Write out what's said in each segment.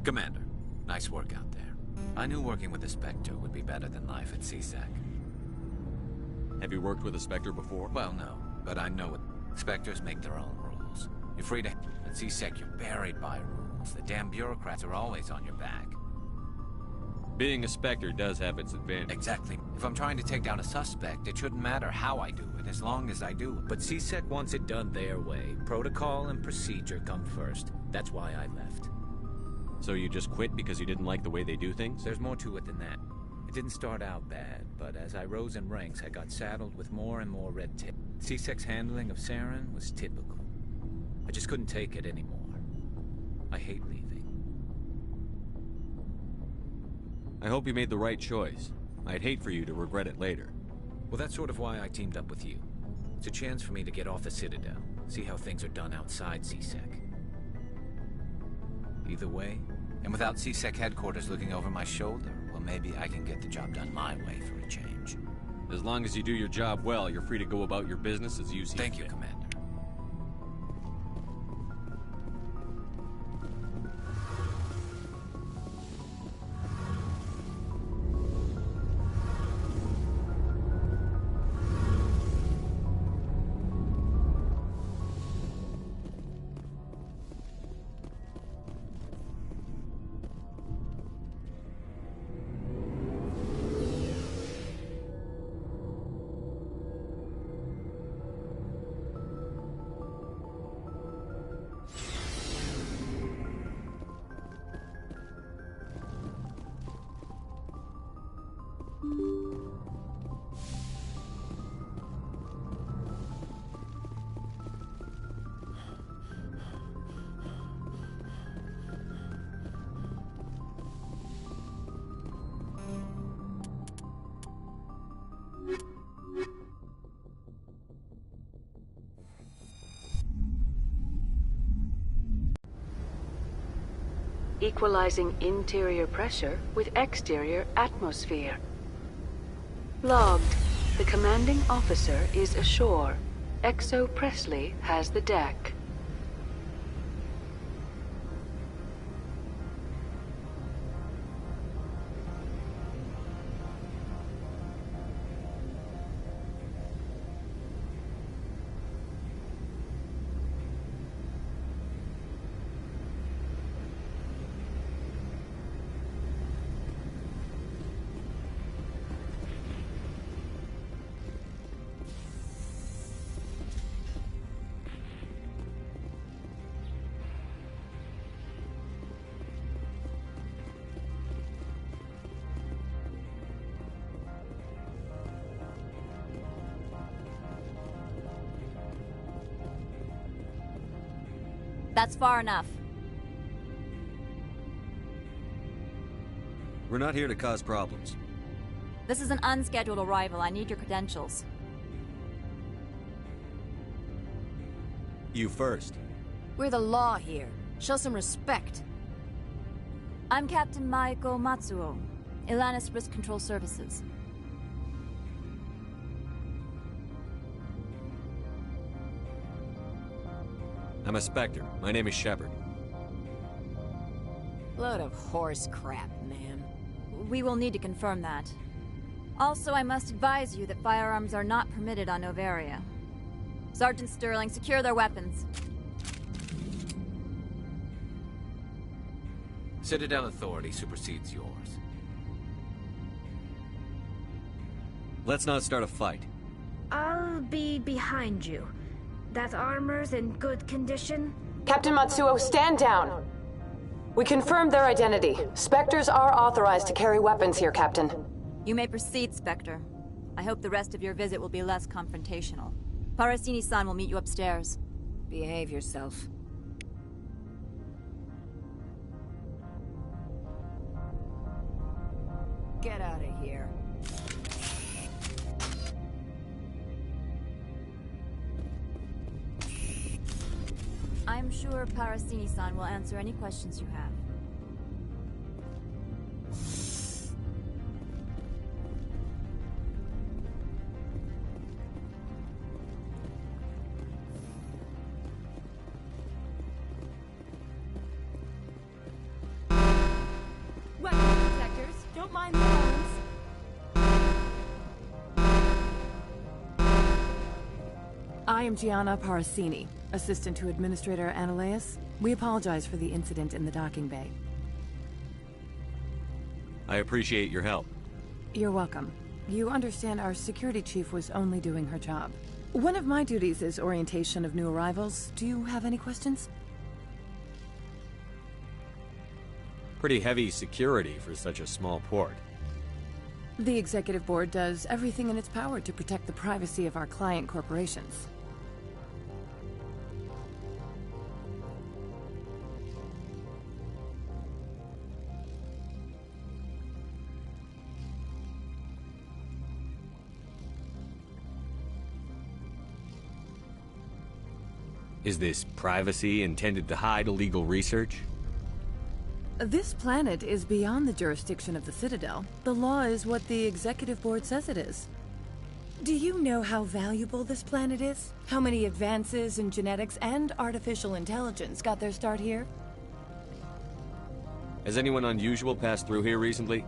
Commander, nice work out there. I knew working with the Spectre would be better than life at CSEC. Have you worked with a Spectre before? Well, no, but I know it. Spectres make their own rules. You're free to... At CSEC, you're buried by rules. The damn bureaucrats are always on your back. Being a Spectre does have its advantage. Exactly. If I'm trying to take down a suspect, it shouldn't matter how I do it, as long as I do it. But CSEC wants it done their way. Protocol and procedure come first. That's why I left. So you just quit because you didn't like the way they do things? There's more to it than that. It didn't start out bad, but as I rose in ranks, I got saddled with more and more red tape. CSEC's handling of Saren was typical. I just couldn't take it anymore. I hate leaving. I hope you made the right choice. I'd hate for you to regret it later. Well, that's sort of why I teamed up with you. It's a chance for me to get off the Citadel, see how things are done outside CSEC. Either way, and without CSEC headquarters looking over my shoulder, well, maybe I can get the job done my way for a change. As long as you do your job well, you're free to go about your business as you see fit. Thank you, Commander. Equalizing interior pressure with exterior atmosphere. Logged. The commanding officer is ashore. Exo Presley has the deck. That's far enough. We're not here to cause problems. This is an unscheduled arrival. I need your credentials. You first. We're the law here. Show some respect. I'm Captain Maiko Matsuo, Ilanis Risk Control Services. I'm a Spectre. My name is Shepard. Load of horse crap, ma'am. We will need to confirm that. Also, I must advise you that firearms are not permitted on Noveria. Sergeant Sterling, secure their weapons. Citadel authority supersedes yours. Let's not start a fight. I'll be behind you. That armor's in good condition? Captain Matsuo, stand down! We confirmed their identity. Spectres are authorized to carry weapons here, Captain. You may proceed, Spectre. I hope the rest of your visit will be less confrontational. Parasini-san will meet you upstairs. Behave yourself. Get out of here. I'm sure Parasini-san will answer any questions you have. I am Gianna Parasini, assistant to Administrator Analeas. We apologize for the incident in the docking bay. I appreciate your help. You're welcome. You understand our security chief was only doing her job. One of my duties is orientation of new arrivals. Do you have any questions? Pretty heavy security for such a small port. The Executive Board does everything in its power to protect the privacy of our client corporations. Is this privacy intended to hide illegal research? This planet is beyond the jurisdiction of the Citadel. The law is what the Executive Board says it is. Do you know how valuable this planet is? How many advances in genetics and artificial intelligence got their start here? Has anyone unusual passed through here recently?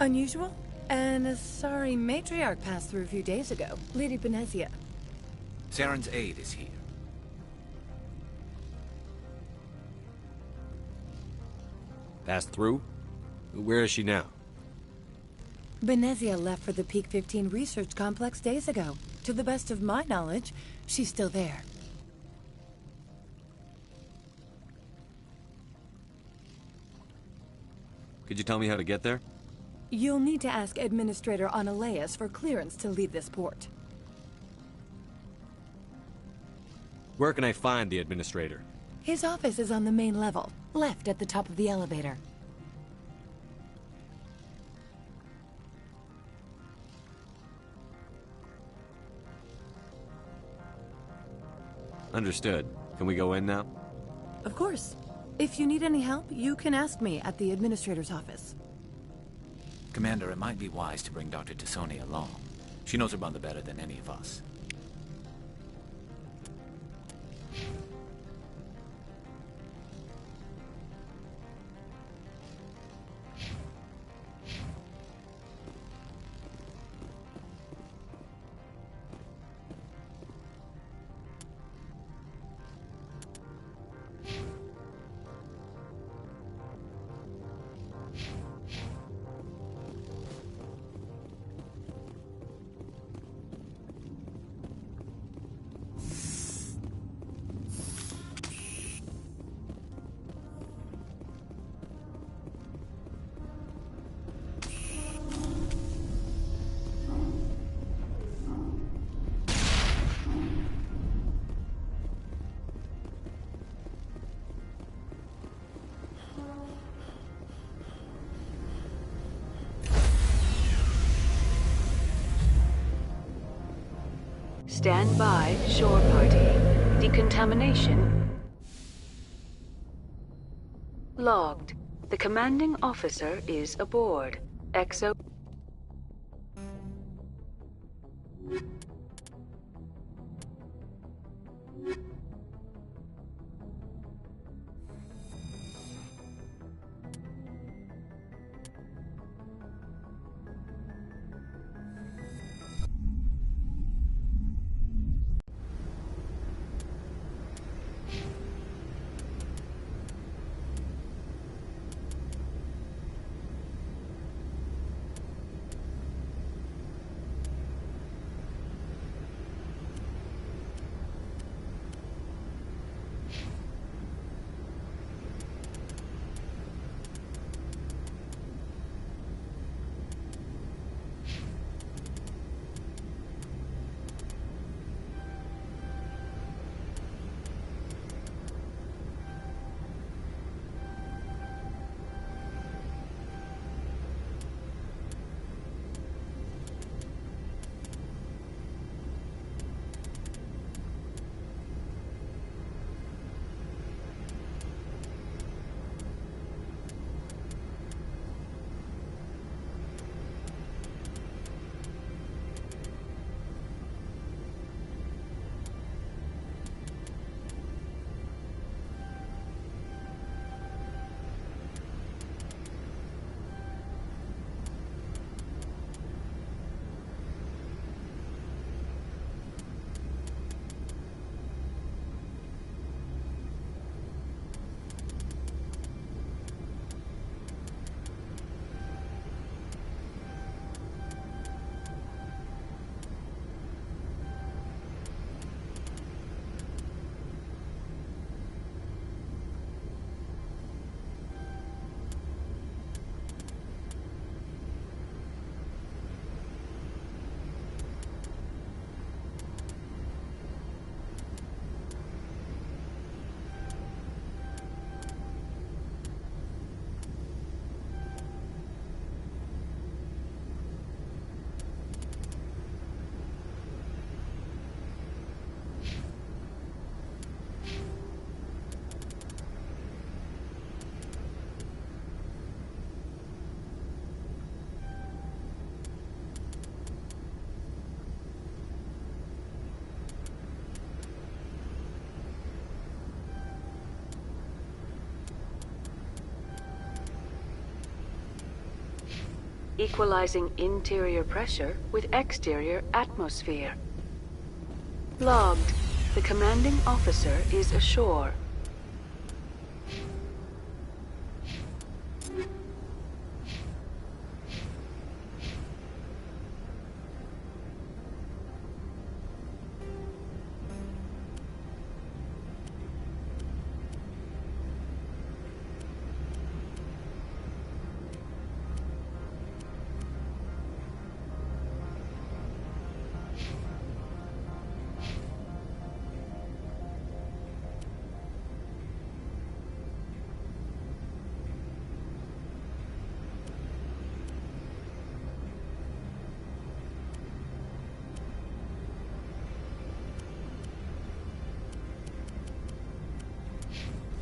Unusual? An Asari matriarch passed through a few days ago. Lady Benezia. Saren's aide is here. Passed through? Where is she now? Benezia left for the Peak 15 research complex days ago. To the best of my knowledge, she's still there. Could you tell me how to get there? You'll need to ask Administrator Analeas for clearance to leave this port. Where can I find the Administrator? His office is on the main level, left at the top of the elevator. Understood. Can we go in now? Of course. If you need any help, you can ask me at the Administrator's office. Commander, it might be wise to bring Dr. T'Soni along. She knows her mother better than any of us. Stand by, shore party. Decontamination logged. The commanding officer is aboard. Exo. equalizing interior pressure with exterior atmosphere. Logged. The commanding officer is ashore.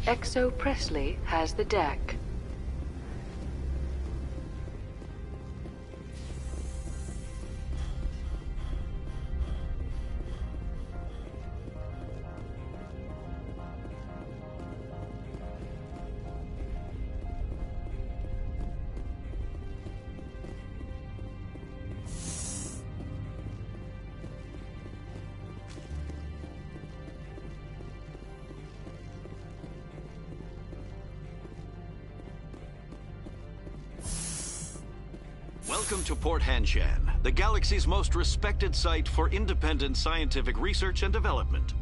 XO Presley has the deck. Welcome to Port Hanshan, the galaxy's most respected site for independent scientific research and development.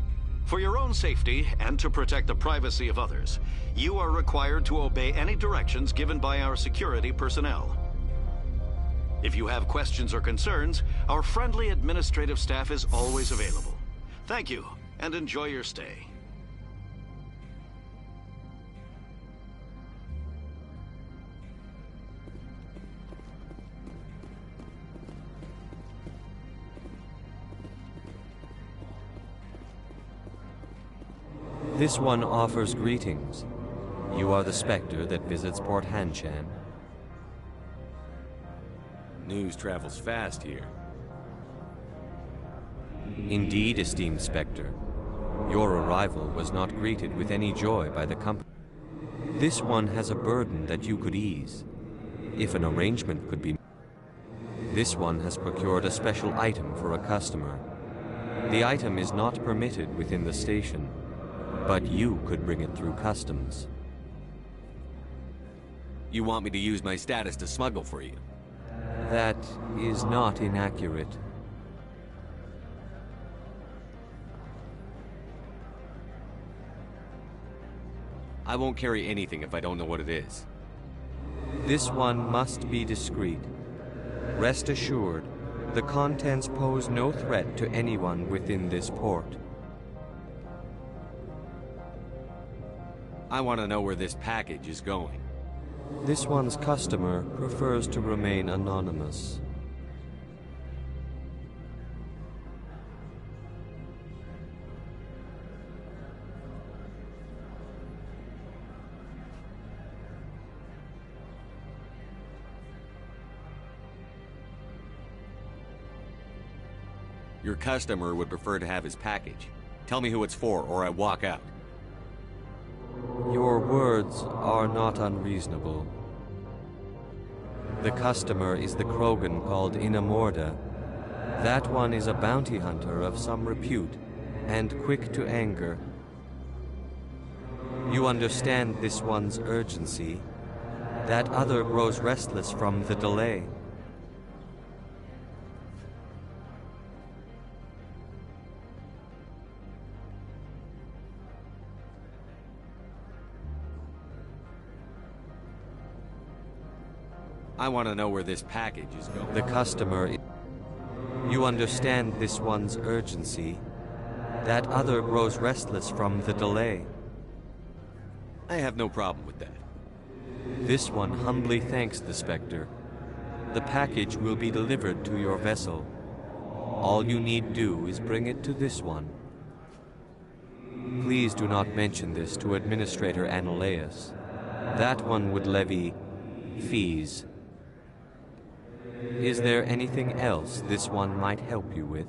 For your own safety and to protect the privacy of others, you are required to obey any directions given by our security personnel. If you have questions or concerns, our friendly administrative staff is always available. Thank you, and enjoy your stay. This one offers greetings. You are the Spectre that visits Port Hanshan. News travels fast here. Indeed, esteemed Spectre. Your arrival was not greeted with any joy by the company. This one has a burden that you could ease, if an arrangement could be made. This one has procured a special item for a customer. The item is not permitted within the station, but you could bring it through customs. You want me to use my status to smuggle for you? That is not inaccurate. I won't carry anything if I don't know what it is. This one must be discreet. Rest assured, the contents pose no threat to anyone within this port. I want to know where this package is going. This one's customer prefers to remain anonymous. Your customer would prefer to have his package. Tell me who it's for, or I walk out. Your words are not unreasonable. The customer is the Krogan called Inamorda. That one is a bounty hunter of some repute, and quick to anger. You understand this one's urgency. That other grows restless from the delay. I want to know where this package is going. The customer... You understand this one's urgency. That other grows restless from the delay. I have no problem with that. This one humbly thanks the Spectre. The package will be delivered to your vessel. All you need do is bring it to this one. Please do not mention this to Administrator Annaleus. That one would levy fees. Is there anything else this one might help you with?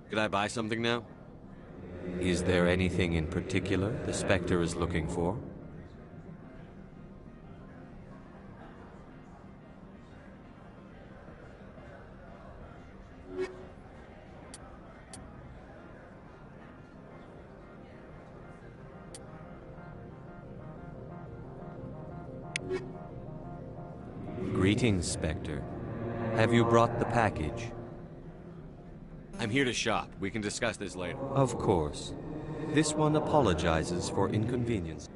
Could I buy something now? Is there anything in particular the Spectre is looking for? Greetings, Spectre. Have you brought the package? I'm here to shop. We can discuss this later. Of course. This one apologizes for inconvenience.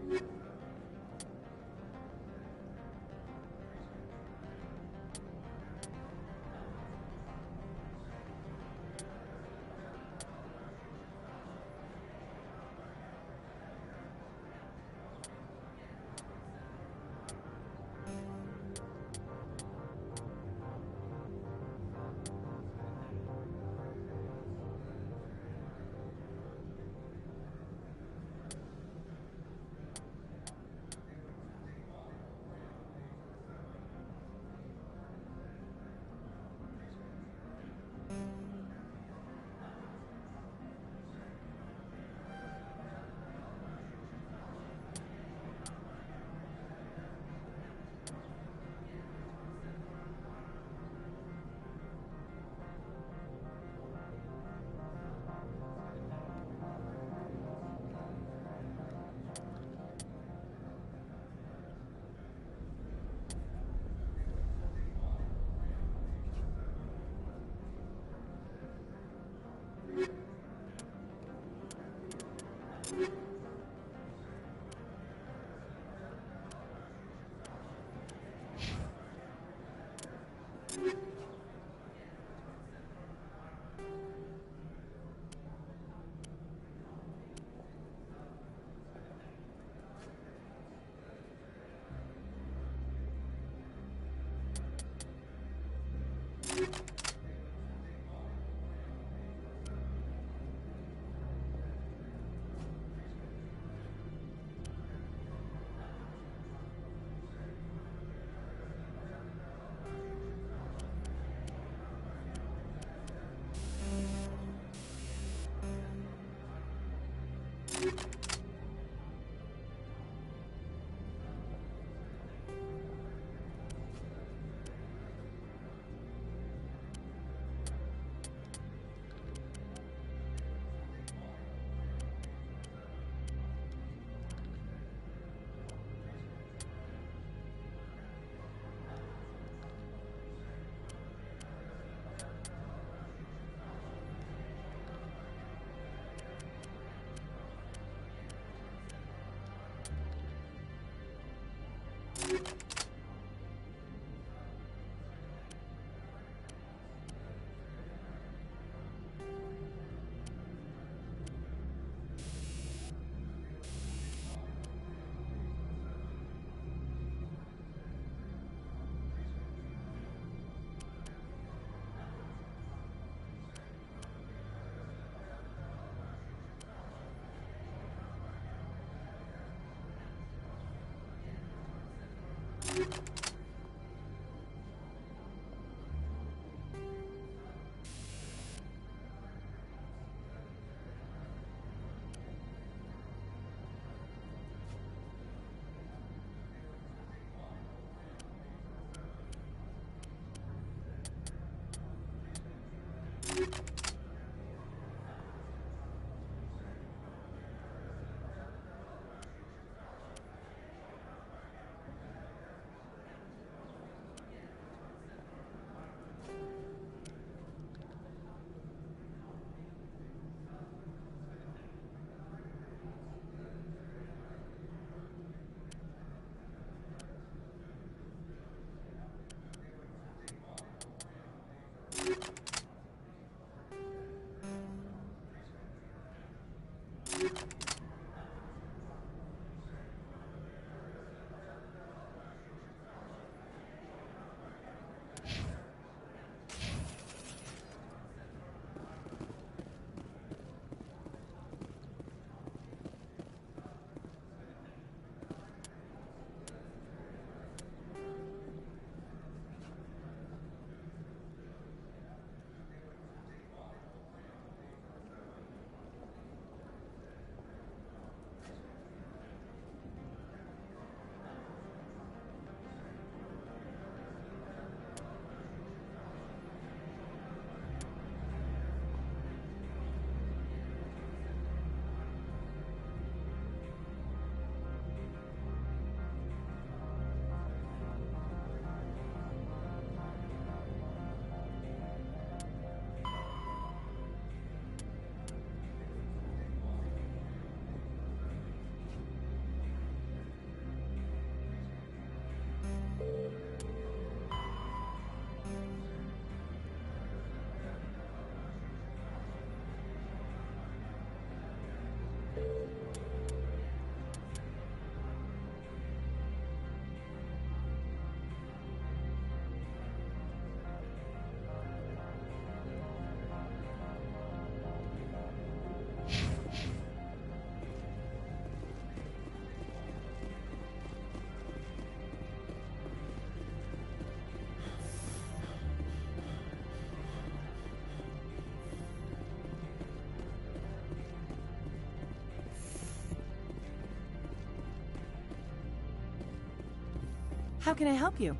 How can I help you?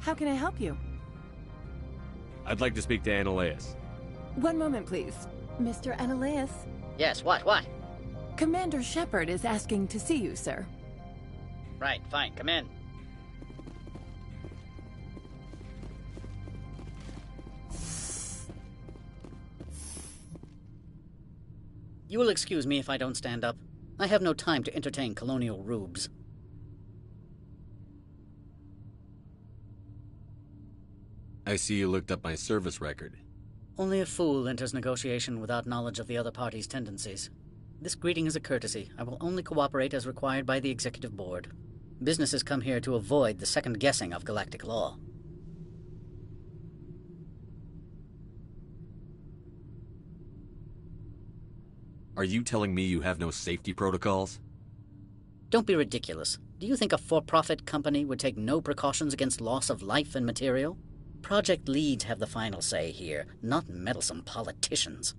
How can I help you? I'd like to speak to Annaleus. One moment, please. Mr. Annaleus? Yes, what? Commander Shepard is asking to see you, sir. Right, fine, come in. You will excuse me if I don't stand up. I have no time to entertain colonial rubes. I see you looked up my service record. Only a fool enters negotiation without knowledge of the other party's tendencies. This greeting is a courtesy. I will only cooperate as required by the Executive Board. Businesses come here to avoid the second guessing of galactic law. Are you telling me you have no safety protocols? Don't be ridiculous. Do you think a for-profit company would take no precautions against loss of life and material? Project leads have the final say here, not meddlesome politicians.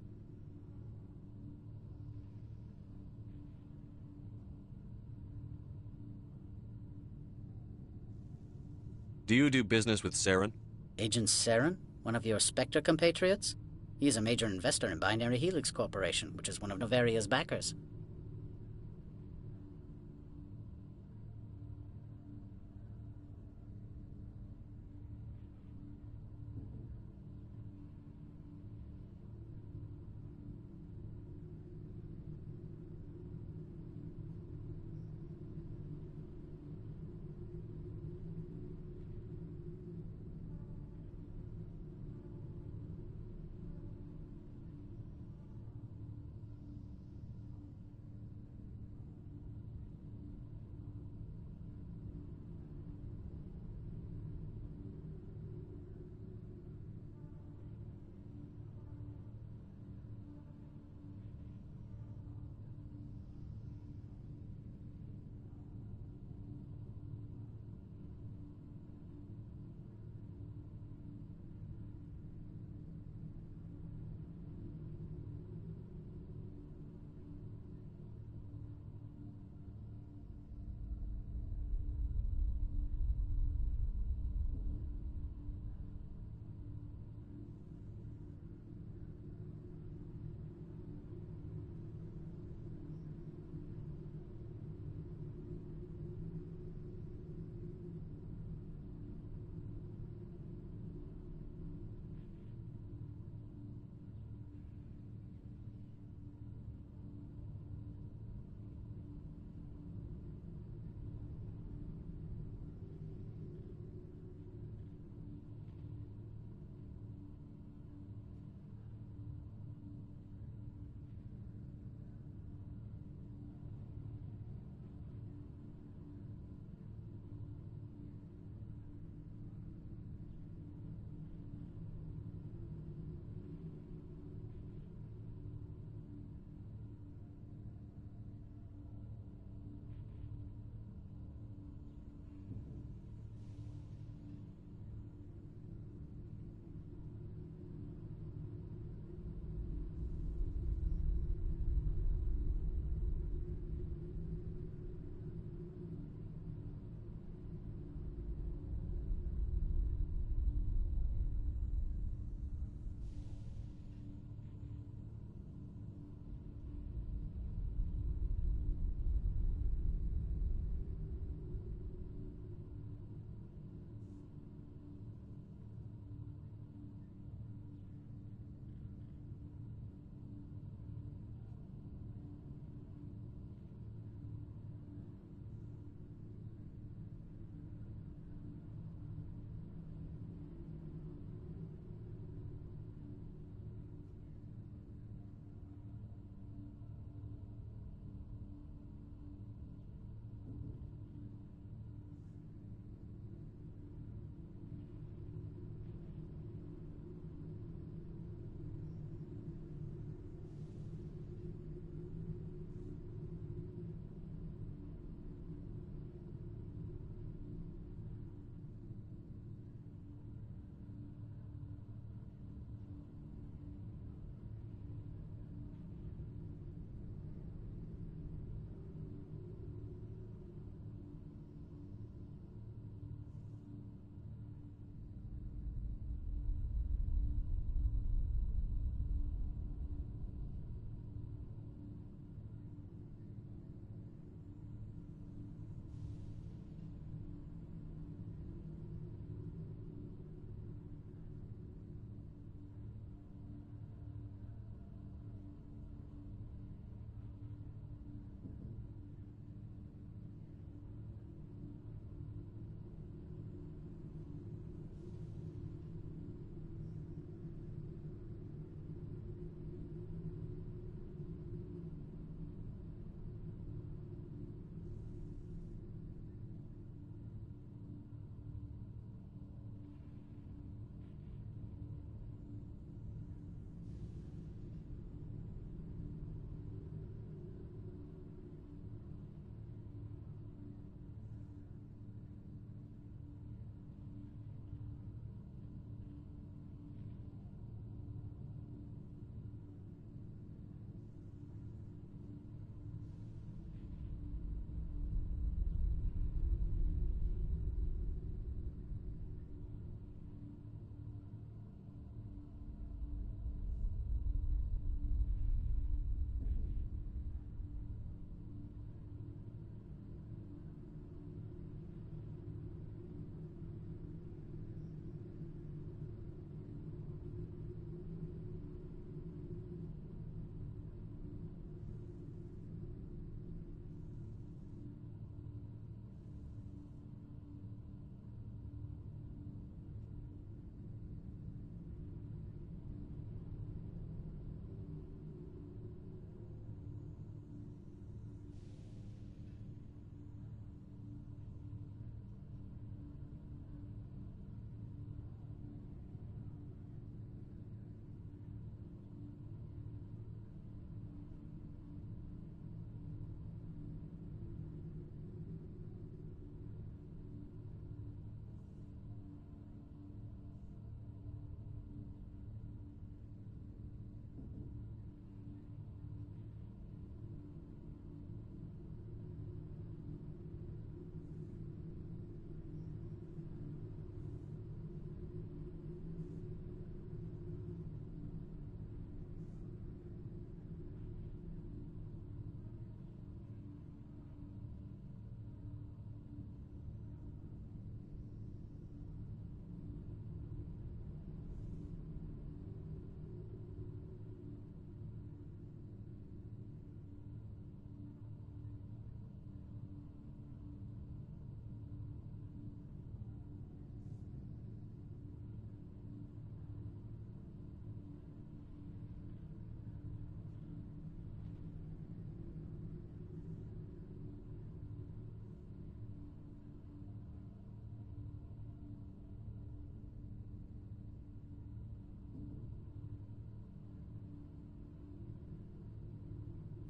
Do you do business with Saren? Agent Saren? One of your Spectre compatriots? He is a major investor in Binary Helix Corporation, which is one of Novaria's backers.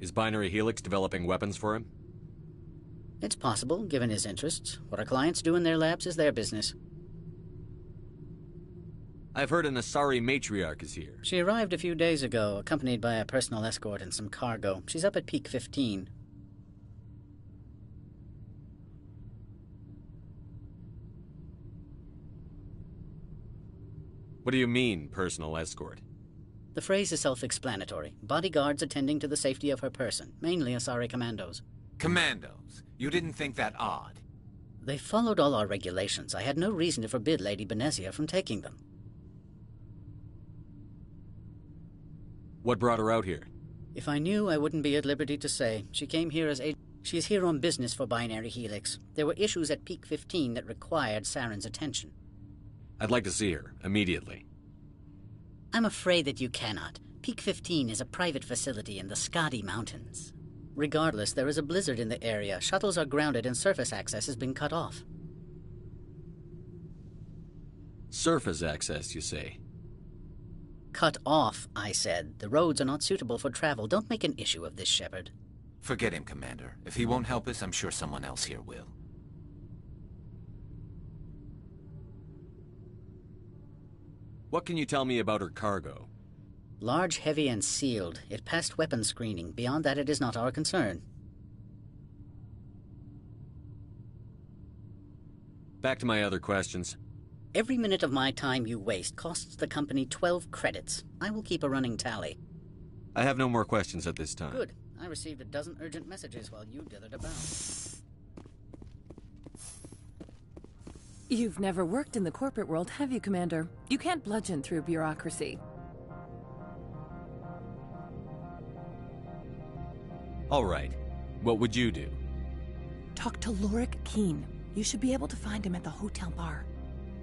Is Binary Helix developing weapons for him? It's possible, given his interests. What our clients do in their labs is their business. I've heard an Asari matriarch is here. She arrived a few days ago, accompanied by a personal escort and some cargo. She's up at Peak 15. What do you mean, personal escort? The phrase is self-explanatory. Bodyguards attending to the safety of her person, mainly Asari commandos. Commandos? You didn't think that odd? They followed all our regulations. I had no reason to forbid Lady Benezia from taking them. What brought her out here? If I knew, I wouldn't be at liberty to say. She came here as a... She is here on business for Binary Helix. There were issues at Peak 15 that required Saren's attention. I'd like to see her, immediately. I'm afraid that you cannot. Peak 15 is a private facility in the Skadi Mountains. Regardless, there is a blizzard in the area. Shuttles are grounded and surface access has been cut off. Surface access, you say? Cut off, I said. The roads are not suitable for travel. Don't make an issue of this, Shepard. Forget him, Commander. If he won't help us, I'm sure someone else here will. What can you tell me about her cargo? Large, heavy, and sealed. It passed weapons screening. Beyond that, it is not our concern. Back to my other questions. Every minute of my time you waste costs the company 12 credits. I will keep a running tally. I have no more questions at this time. Good. I received a dozen urgent messages while you dithered about. You've never worked in the corporate world, have you, Commander? You can't bludgeon through bureaucracy. All right. What would you do? Talk to Lorik Keen. You should be able to find him at the hotel bar.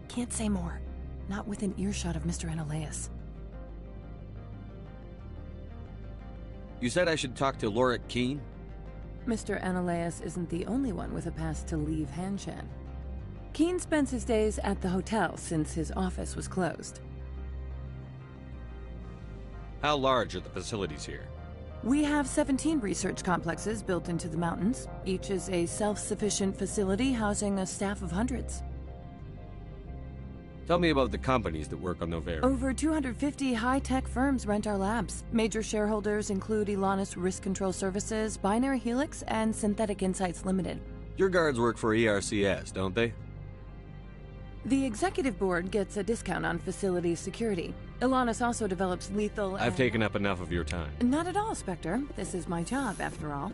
Can't say more. Not within earshot of Mr. Analaeus. You said I should talk to Lorik Keen? Mr. Analaeus isn't the only one with a pass to leave Hanshan. Keen spends his days at the hotel since his office was closed. How large are the facilities here? We have 17 research complexes built into the mountains. Each is a self-sufficient facility housing a staff of hundreds. Tell me about the companies that work on Noveria. Over 250 high-tech firms rent our labs. Major shareholders include Elanus Risk Control Services, Binary Helix, and Synthetic Insights Limited. Your guards work for ERCS, don't they? The executive board gets a discount on facility security. Elanus also develops lethal I've taken up enough of your time. Not at all, Spectre. This is my job, after all.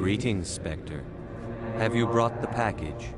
Greetings, Spectre. Have you brought the package?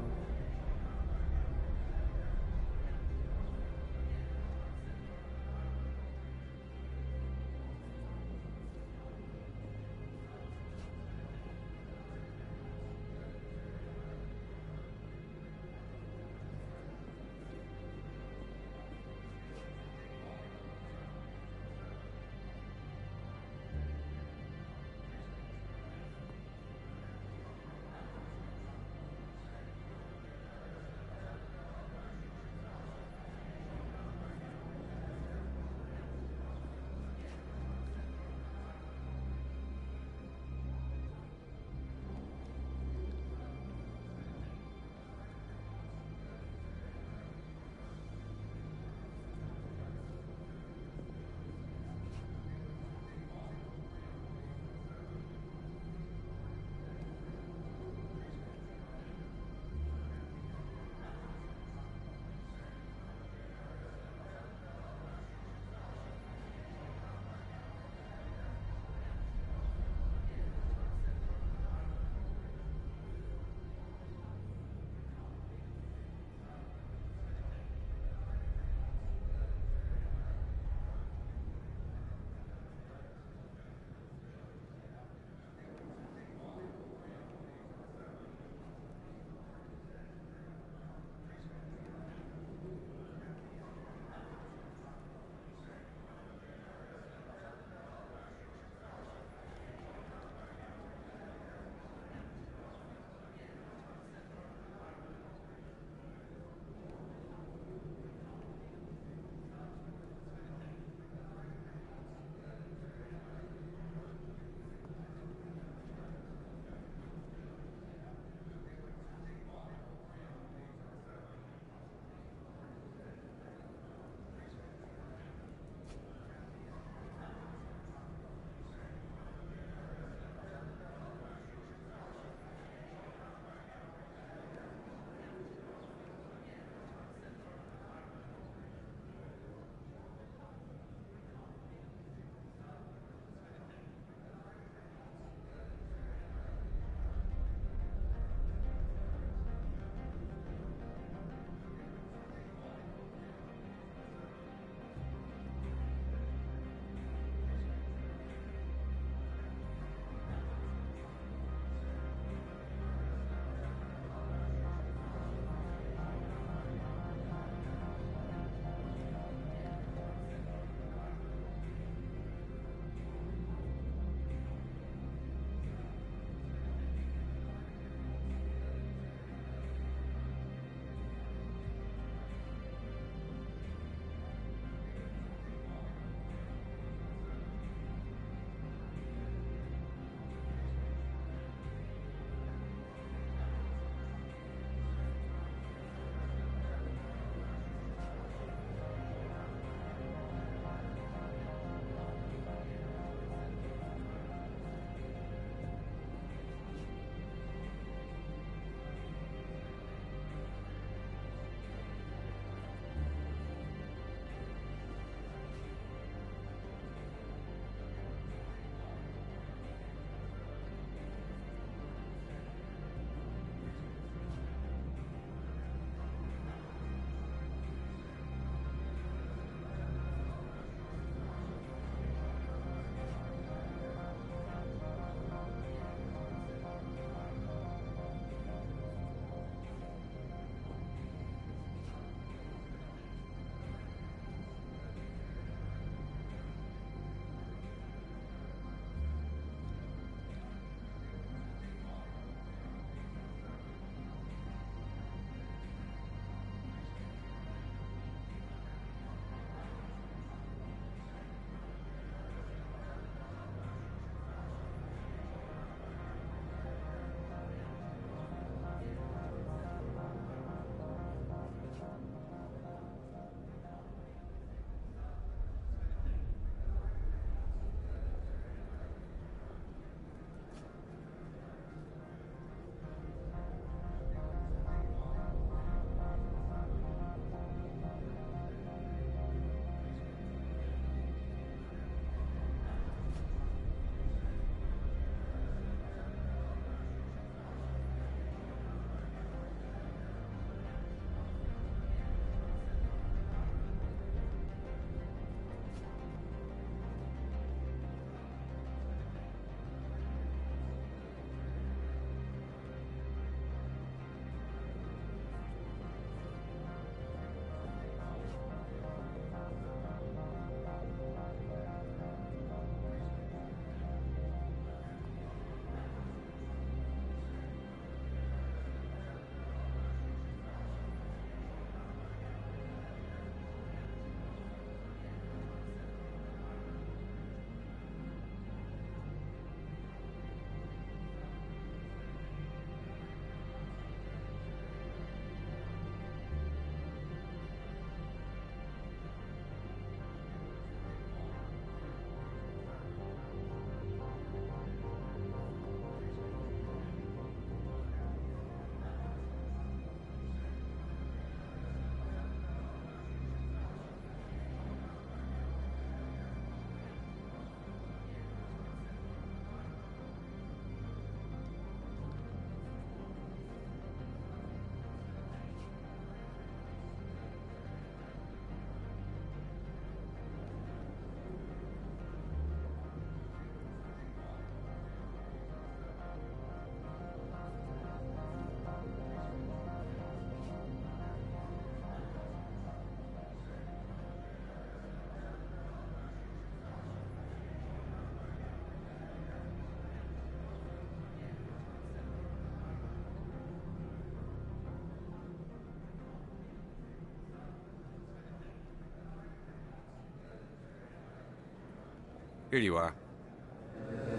Here you are.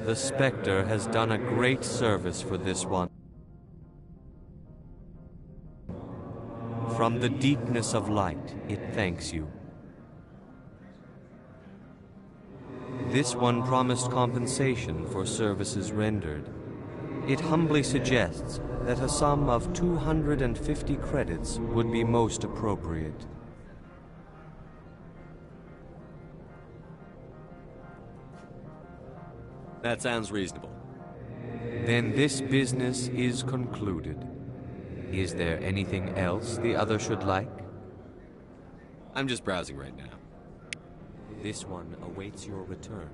The Spectre has done a great service for this one. From the deepness of light, it thanks you. This one promised compensation for services rendered. It humbly suggests that a sum of 250 credits would be most appropriate. That sounds reasonable. Then this business is concluded. Is there anything else the other should like? I'm just browsing right now. This one awaits your return.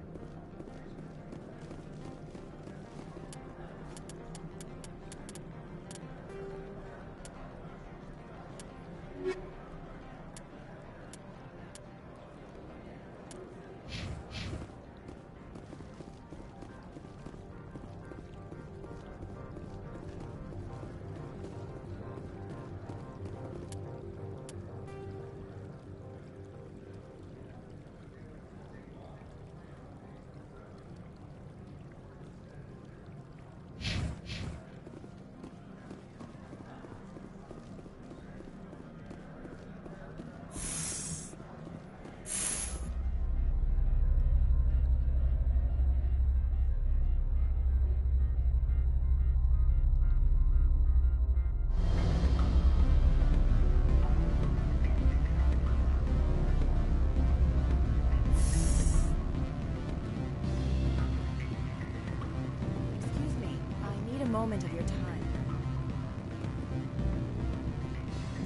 Moment of your time.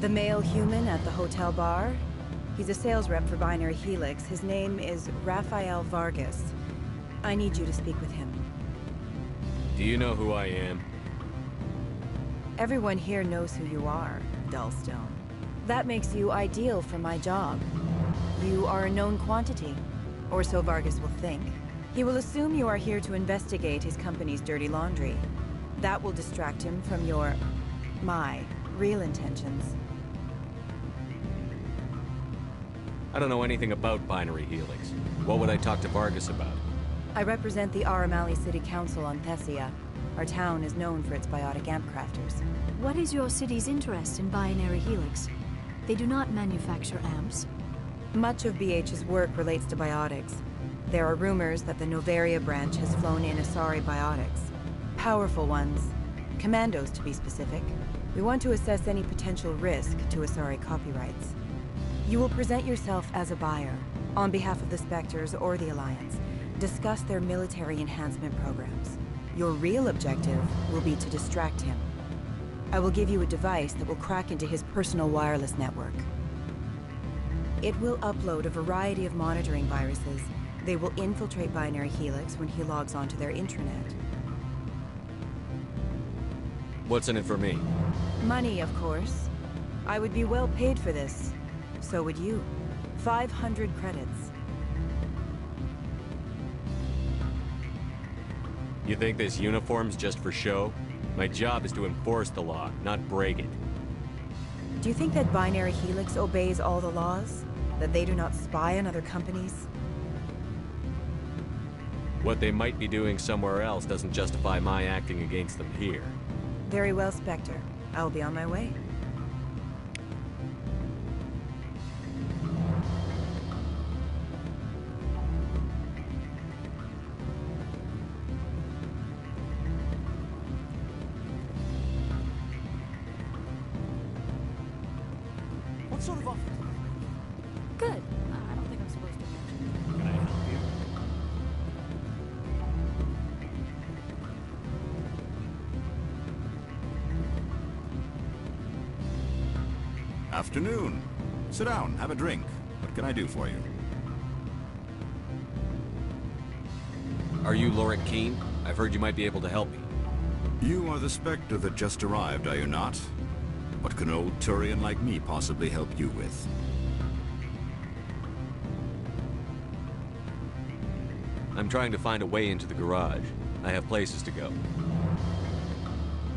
The male human at the hotel bar? He's a sales rep for Binary Helix. His name is Rafael Vargas. I need you to speak with him. Do you know who I am? Everyone here knows who you are, Dullstone. That makes you ideal for my job. You are a known quantity, or so Vargas will think. He will assume you are here to investigate his company's dirty laundry. That will distract him from my real intentions. I don't know anything about Binary Helix. What would I talk to Vargas about? I represent the Aramali City Council on Thessia. Our town is known for its biotic amp crafters. What is your city's interest in Binary Helix? They do not manufacture amps. Much of BH's work relates to biotics. There are rumors that the Noveria branch has flown in Asari biotics. Powerful ones. Commandos, to be specific. We want to assess any potential risk to Asari copyrights. You will present yourself as a buyer, on behalf of the Spectres or the Alliance. Discuss their military enhancement programs. Your real objective will be to distract him. I will give you a device that will crack into his personal wireless network. It will upload a variety of monitoring viruses. They will infiltrate Binary Helix when he logs onto their intranet. What's in it for me? Money, of course. I would be well paid for this. So would you. 500 credits. You think this uniform's just for show? My job is to enforce the law, not break it. Do you think that Binary Helix obeys all the laws? That they do not spy on other companies? What they might be doing somewhere else doesn't justify my acting against them here. Very well, Spectre. I will be on my way. What sort of offer? Good. I don't think I'm supposed to mention. Can I help you? Afternoon. Sit down, have a drink. What can I do for you? Are you Lorik Keene? I've heard you might be able to help me. You are the Spectre that just arrived, are you not? What can an old Turian like me possibly help you with? I'm trying to find a way into the garage. I have places to go.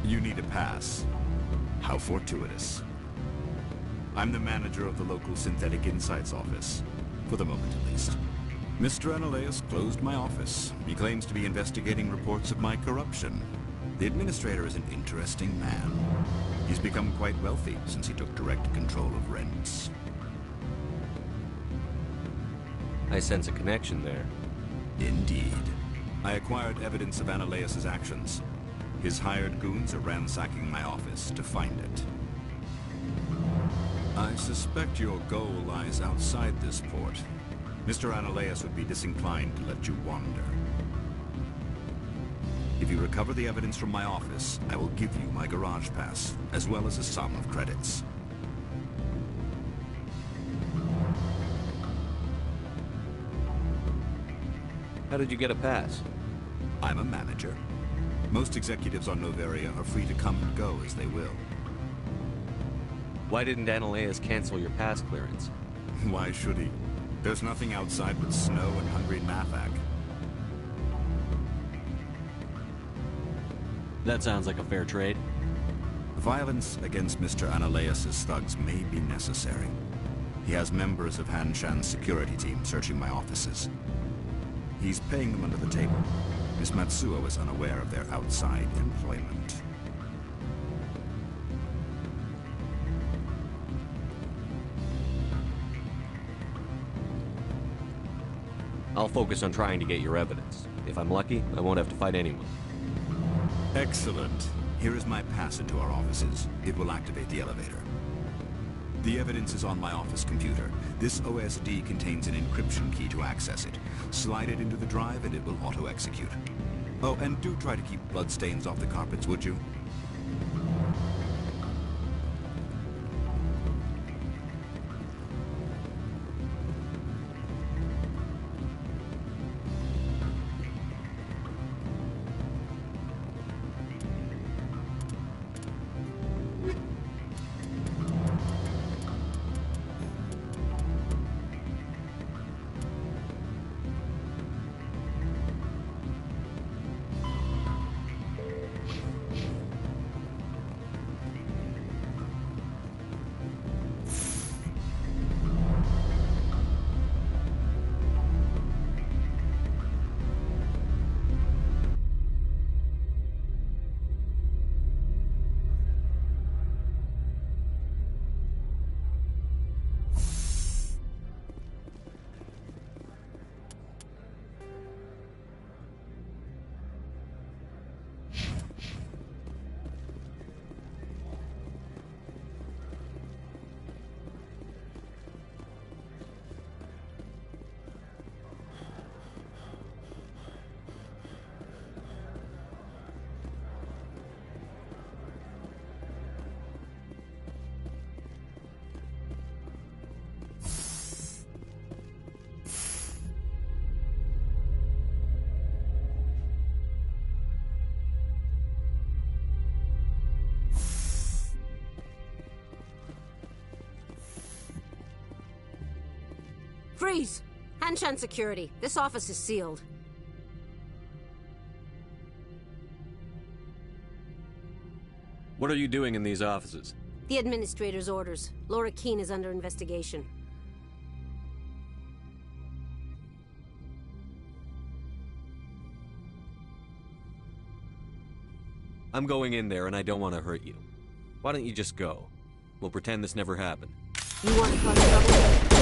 You need a pass. How fortuitous. I'm the manager of the local Synthetic Insights office. For the moment, at least. Mr. Analaeus closed my office. He claims to be investigating reports of my corruption. The administrator is an interesting man. He's become quite wealthy since he took direct control of rents. I sense a connection there. Indeed. I acquired evidence of Analaeus' actions. His hired goons are ransacking my office to find it. I suspect your goal lies outside this port. Mr. Analaeus would be disinclined to let you wander. If you recover the evidence from my office, I will give you my garage pass, as well as a sum of credits. How did you get a pass? I'm a manager. Most executives on Noveria are free to come and go as they will. Why didn't Analaeus cancel your pass clearance? Why should he? There's nothing outside but snow and hungry Mathak. That sounds like a fair trade. Violence against Mr. Analaeus' thugs may be necessary. He has members of Hanshan's security team searching my offices. He's paying them under the table. Miss Matsuo is unaware of their outside employment. I'll focus on trying to get your evidence. If I'm lucky, I won't have to fight anyone. Excellent. Here is my pass into our offices. It will activate the elevator. The evidence is on my office computer. This OSD contains an encryption key to access it. Slide it into the drive and it will auto-execute. Oh, and do try to keep bloodstains off the carpets, would you? Freeze! Hanshan Security. This office is sealed. What are you doing in these offices? The administrator's orders. Laura Keene is under investigation. I'm going in there and I don't want to hurt you. Why don't you just go? We'll pretend this never happened. You want to cause trouble?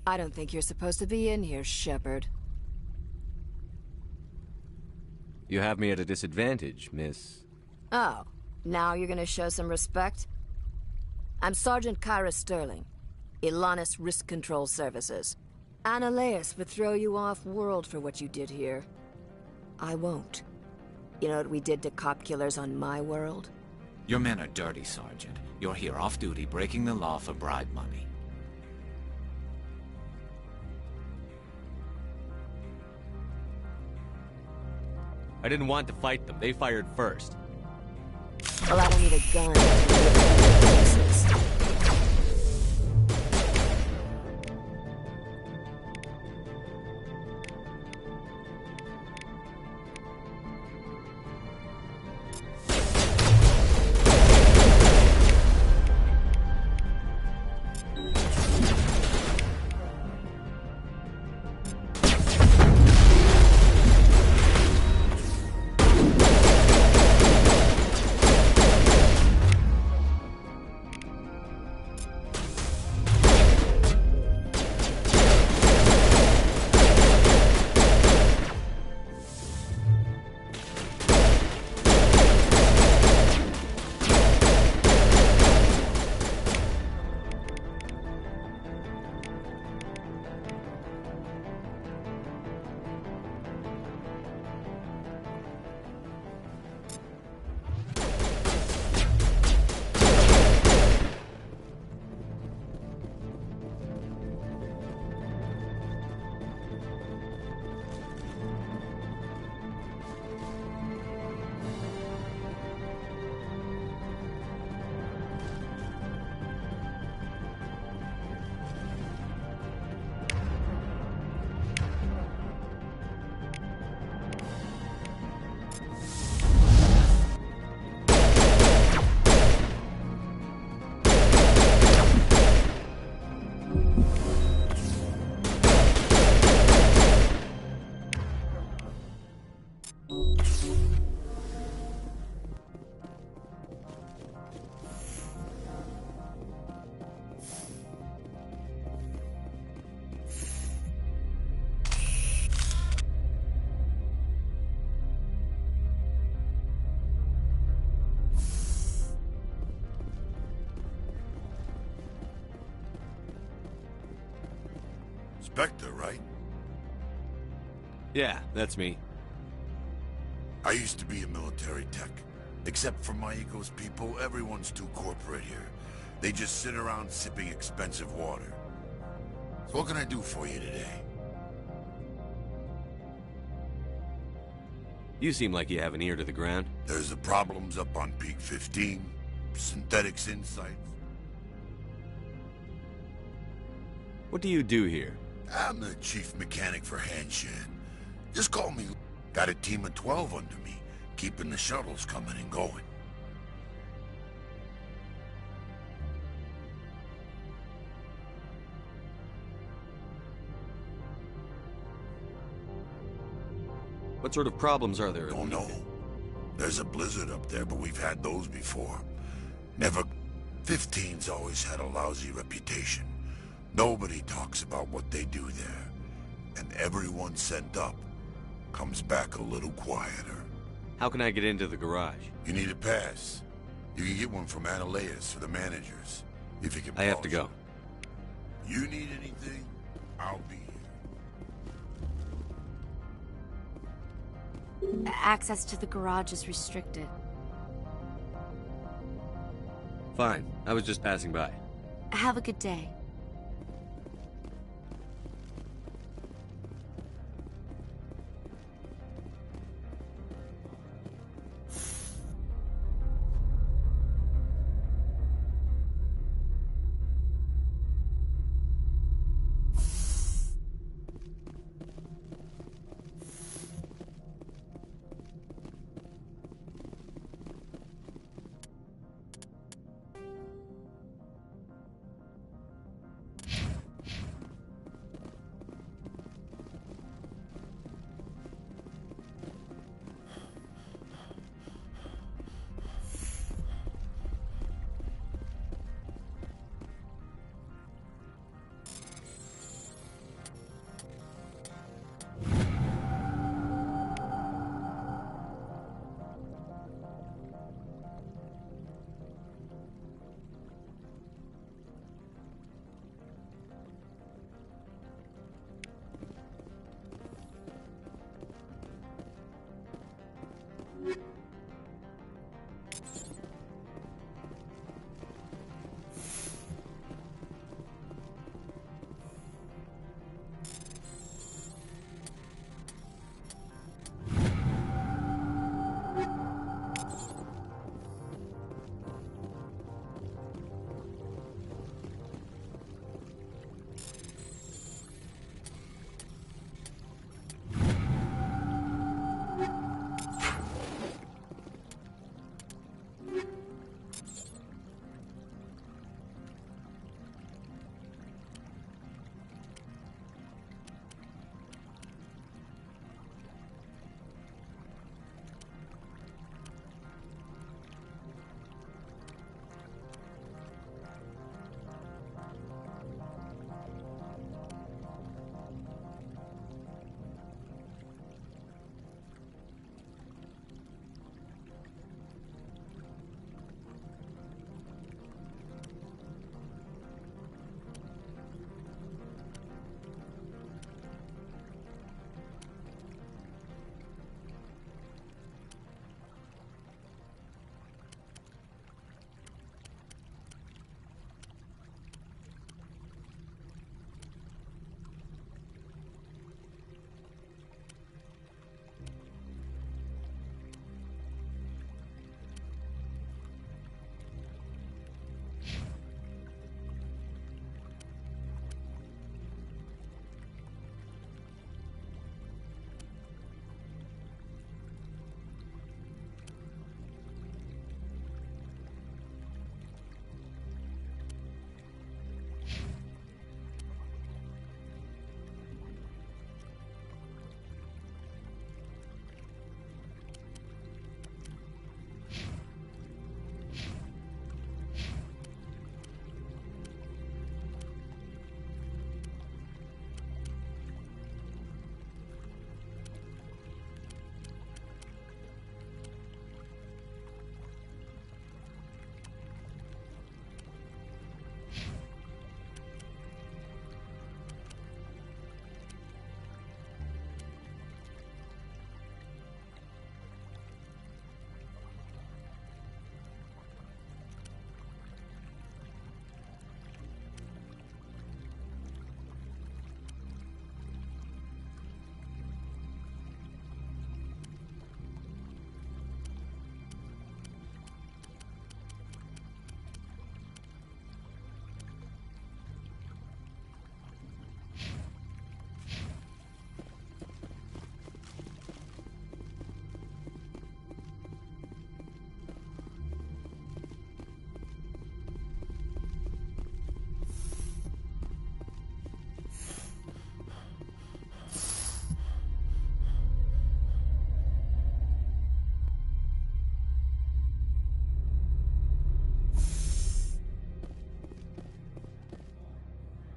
I don't think you're supposed to be in here, Shepard. You have me at a disadvantage, miss. Oh, now you're gonna show some respect? I'm Sergeant Kyra Sterling, Ilanis Risk Control Services. Ananias would throw you off-world for what you did here. I won't. You know what we did to cop killers on my world? Your men are dirty, Sergeant. You're here off-duty, breaking the law for bribe money. I didn't want to fight them. They fired first. Well, I don't need a gun to rip you to pieces. Spectre, right? Yeah, that's me. I used to be a military tech. Except for my Eco's people, everyone's too corporate here. They just sit around sipping expensive water. So what can I do for you today? You seem like you have an ear to the ground. There's the problems up on Peak 15, Synthetics Insights. What do you do here? I'm the chief mechanic for Hanshan. Just call me. Got a team of 12 under me, keeping the shuttles coming and going. What sort of problems are there? Don't know. There's a blizzard up there, but we've had those before. Never... 15's always had a lousy reputation. Nobody talks about what they do there. And everyone sent up comes back a little quieter. How can I get into the garage? You need a pass. You can get one from Ananias for the managers. If you can. I have to go. You need anything, I'll be here. Access to the garage is restricted. Fine. I was just passing by. Have a good day.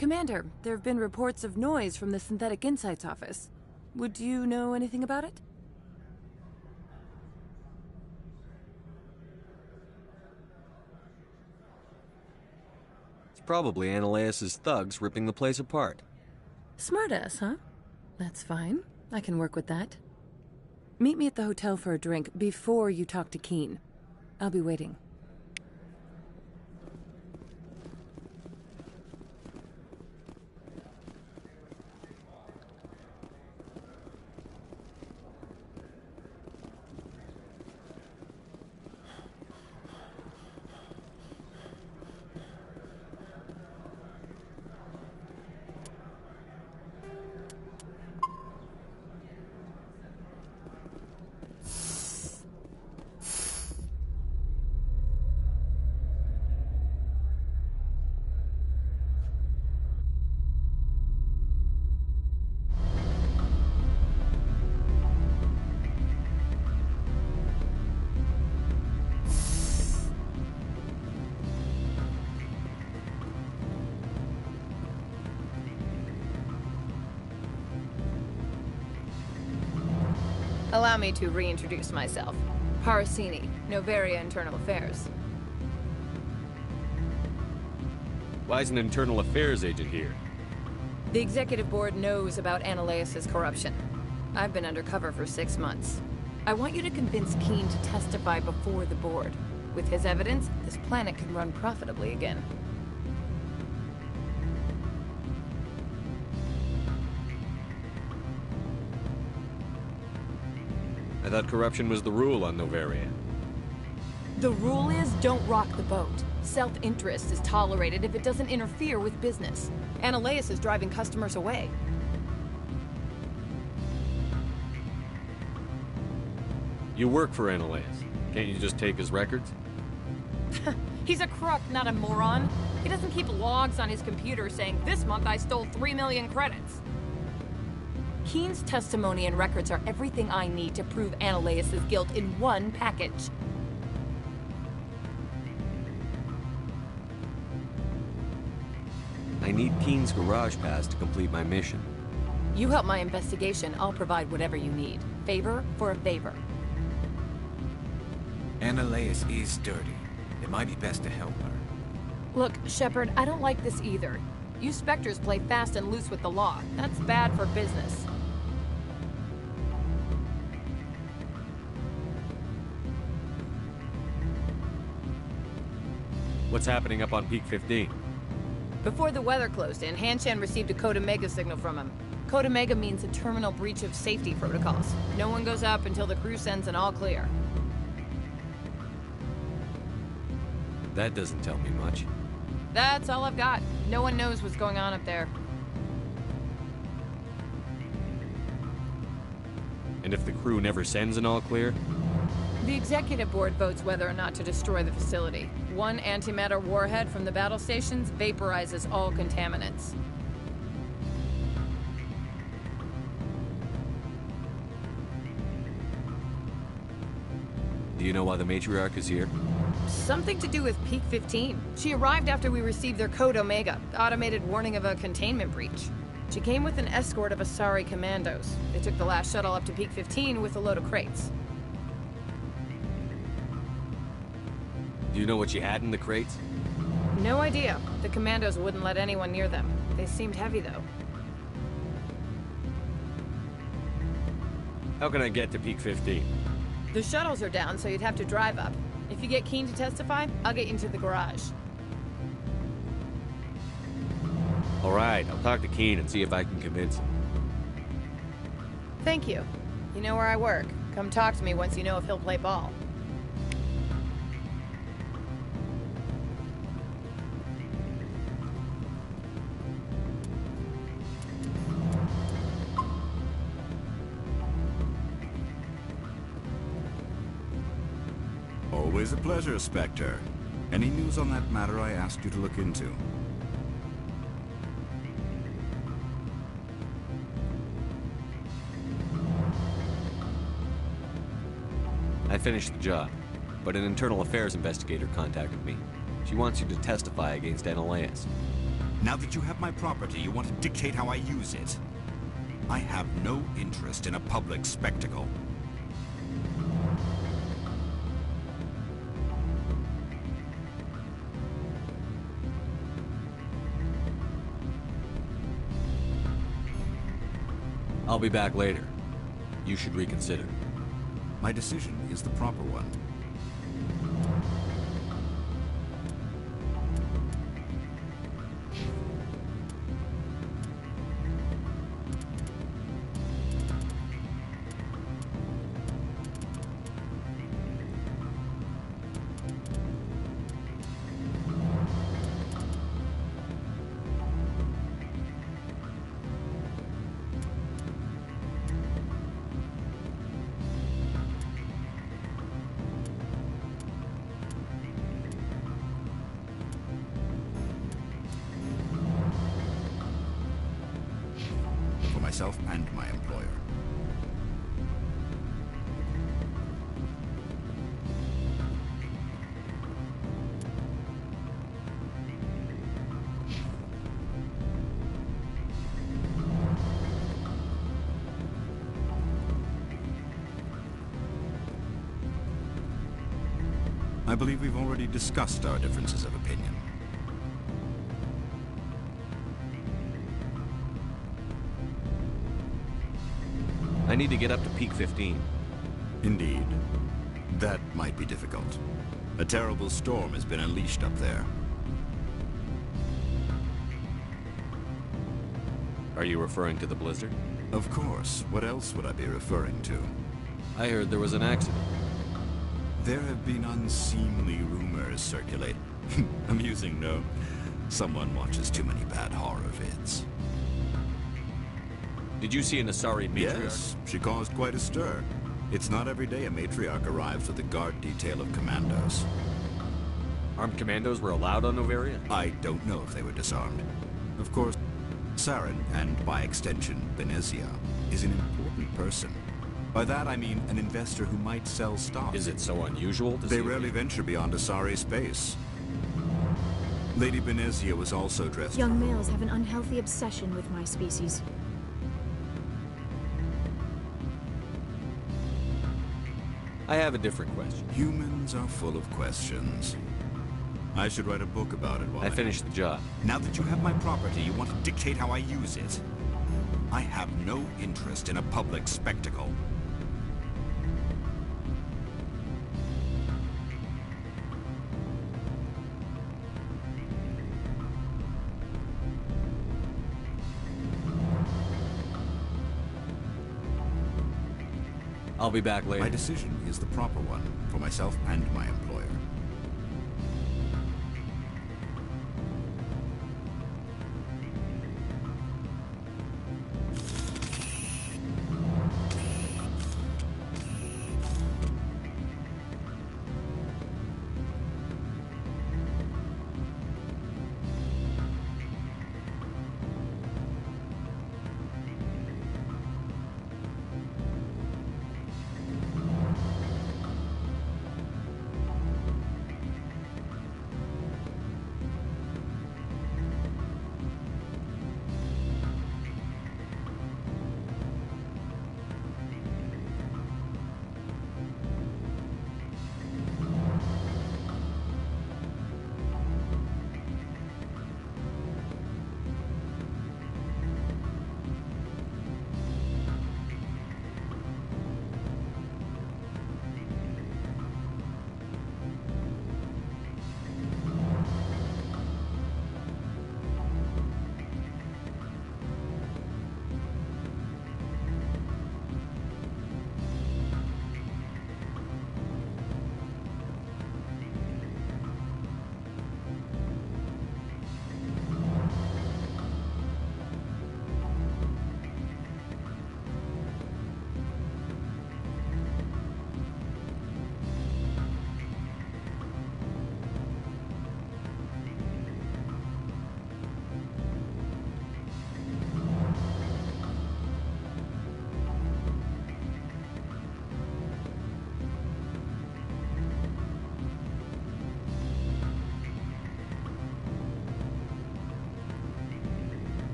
Commander, there have been reports of noise from the Synthetic Insights office. Would you know anything about it? It's probably Analaeus' thugs ripping the place apart. Smartass, huh? That's fine. I can work with that. Meet me at the hotel for a drink before you talk to Keen. I'll be waiting. Allow me to reintroduce myself. Parasini, Noveria Internal Affairs. Why is an internal affairs agent here? The executive board knows about Analaeus' corruption. I've been undercover for 6 months. I want you to convince Keen to testify before the board. With his evidence, this planet can run profitably again. I thought corruption was the rule on Noveria. The rule is, don't rock the boat. Self-interest is tolerated if it doesn't interfere with business. Analaeus is driving customers away. You work for Analaeus. Can't you just take his records? He's a crook, not a moron. He doesn't keep logs on his computer saying, this month I stole 3 million credits. Keen's testimony and records are everything I need to prove Analaeus' guilt in one package. I need Keen's garage pass to complete my mission. You help my investigation, I'll provide whatever you need. Favor for a favor. Analaeus is dirty. It might be best to help her. Look, Shepard, I don't like this either. You Spectres play fast and loose with the law. That's bad for business. What's happening up on Peak 15? Before the weather closed in, Hanshan received a Code Omega signal from him. Code Omega means a terminal breach of safety protocols. No one goes up until the crew sends an all clear. That doesn't tell me much. That's all I've got. No one knows what's going on up there. And if the crew never sends an all clear? The executive board votes whether or not to destroy the facility. One antimatter warhead from the battle stations vaporizes all contaminants. Do you know why the matriarch is here? Something to do with Peak 15. She arrived after we received their Code Omega, automated warning of a containment breach. She came with an escort of Asari commandos. They took the last shuttle up to Peak 15 with a load of crates. Do you know what you had in the crates? No idea. The commandos wouldn't let anyone near them. They seemed heavy, though. How can I get to Peak 15? The shuttles are down, so you'd have to drive up. If you get Keen to testify, I'll get you into the garage. All right, I'll talk to Keen and see if I can convince him. Thank you. You know where I work. Come talk to me once you know if he'll play ball. Always a pleasure, Spectre. Any news on that matter I asked you to look into? I finished the job, but an internal affairs investigator contacted me. She wants you to testify against Analaeus. Now that you have my property, you want to dictate how I use it. I have no interest in a public spectacle. I'll be back later. You should reconsider. My decision is the proper one. Myself and my employer. I believe we've already discussed our differences of opinion. I need to get up to Peak 15. Indeed. That might be difficult. A terrible storm has been unleashed up there. Are you referring to the blizzard? Of course. What else would I be referring to? I heard there was an accident. There have been unseemly rumors circulate. Amusing, no? Someone watches too many bad horror vids. Did you see an Asari matriarch? Yes, she caused quite a stir. It's not every day a matriarch arrives with a guard detail of commandos. Armed commandos were allowed on Noveria? I don't know if they were disarmed. Of course, Saren, and by extension, Benezia, is an important person. By that I mean an investor who might sell stock. Is it so unusual to see? They rarely venture beyond Asari space. Lady Benezia was also dressed... Young males have an unhealthy obsession with my species. I have a different question. Humans are full of questions. I should write a book about it while I finished the job. Now that you have my property, you want to dictate how I use it. I have no interest in a public spectacle. I'll be back later. My decision is the proper one, for myself and my employer.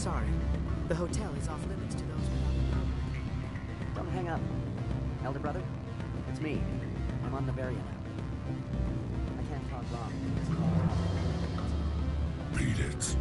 sorry. The hotel is off limits to those without... Don't hang up. Elder brother, it's me. I'm on Noveria now. I can't talk long. Beat it.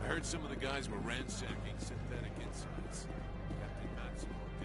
I heard some of the guys were ransacking synthetic insides. Captain Matsuo